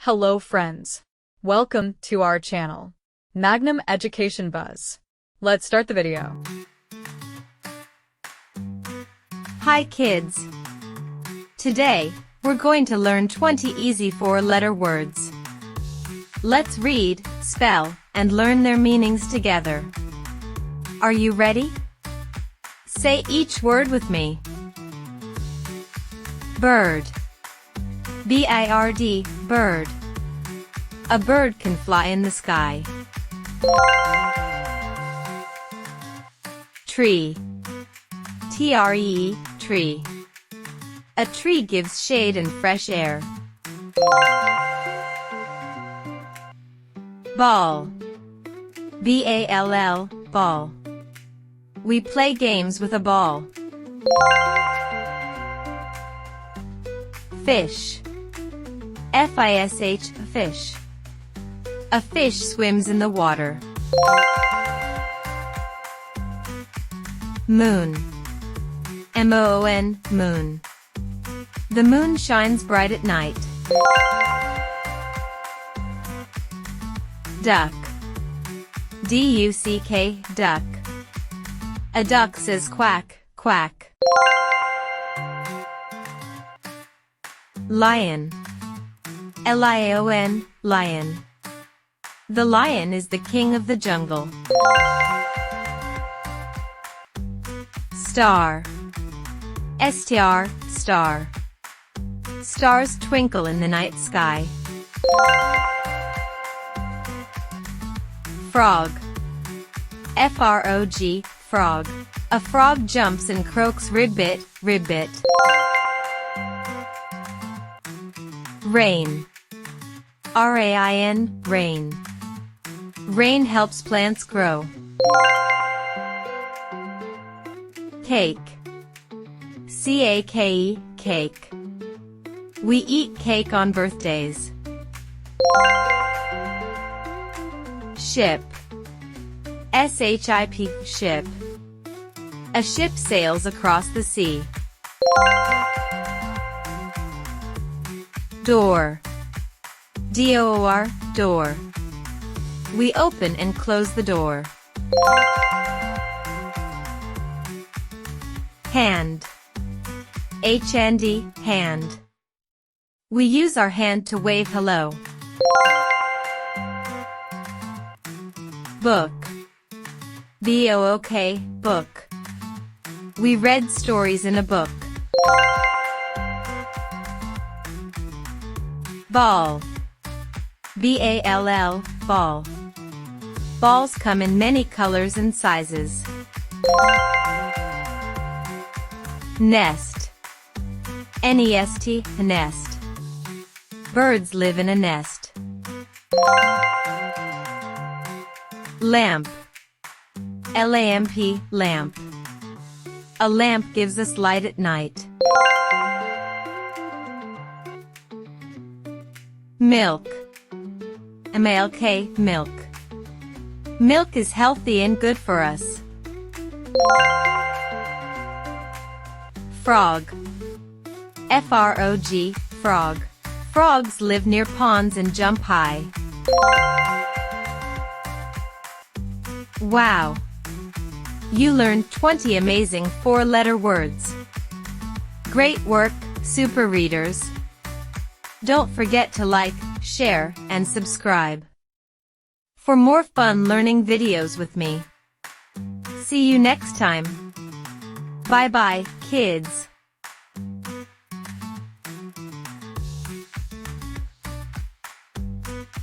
Hello friends. Welcome to our channel, Magnum Education Buzz. Let's start the video. Hi kids. Today, we're going to learn 20 easy four-letter words. Let's read, spell, and learn their meanings together. Are you ready? Say each word with me. Bird. B-I-R-D, bird. A bird can fly in the sky. Tree. T-R-E, tree. A tree gives shade and fresh air. Ball. B-A-L-L, ball. We play games with a ball. Fish. F-I-S-H, fish. A fish swims in the water. Moon. M-O-O-N, moon. The moon shines bright at night. Duck. D-U-C-K, duck. A duck says quack, quack. Lion. L-I-O-N, lion. The lion is the king of the jungle. Star. S-T-R, star. Stars twinkle in the night sky. Frog. F-R-O-G, frog. A frog jumps and croaks ribbit, ribbit. Rain. R-A-I-N, rain. Rain helps plants grow. Cake. C-A-K-E, cake. We eat cake on birthdays. Ship. S-H-I-P, ship. A ship sails across the sea. Door. D-O-O-R, door. We open and close the door. Hand. H-A-N-D, hand. We use our hand to wave hello. Book. B-O-O-K, book. We read stories in a book. Ball. B-A-L-L, ball. Balls come in many colors and sizes. Nest. N-E-S-T, nest. Birds live in a nest. Lamp. L-A-M-P, lamp. A lamp gives us light at night. Milk. M-A-L-K, milk. Milk is healthy and good for us. Frog. F-R-O-G, frog. Frogs live near ponds and jump high. Wow! You learned 20 amazing four-letter words. Great work, super readers! Don't forget to like, share, and subscribe for more fun learning videos with me. See you next time. Bye-bye, kids.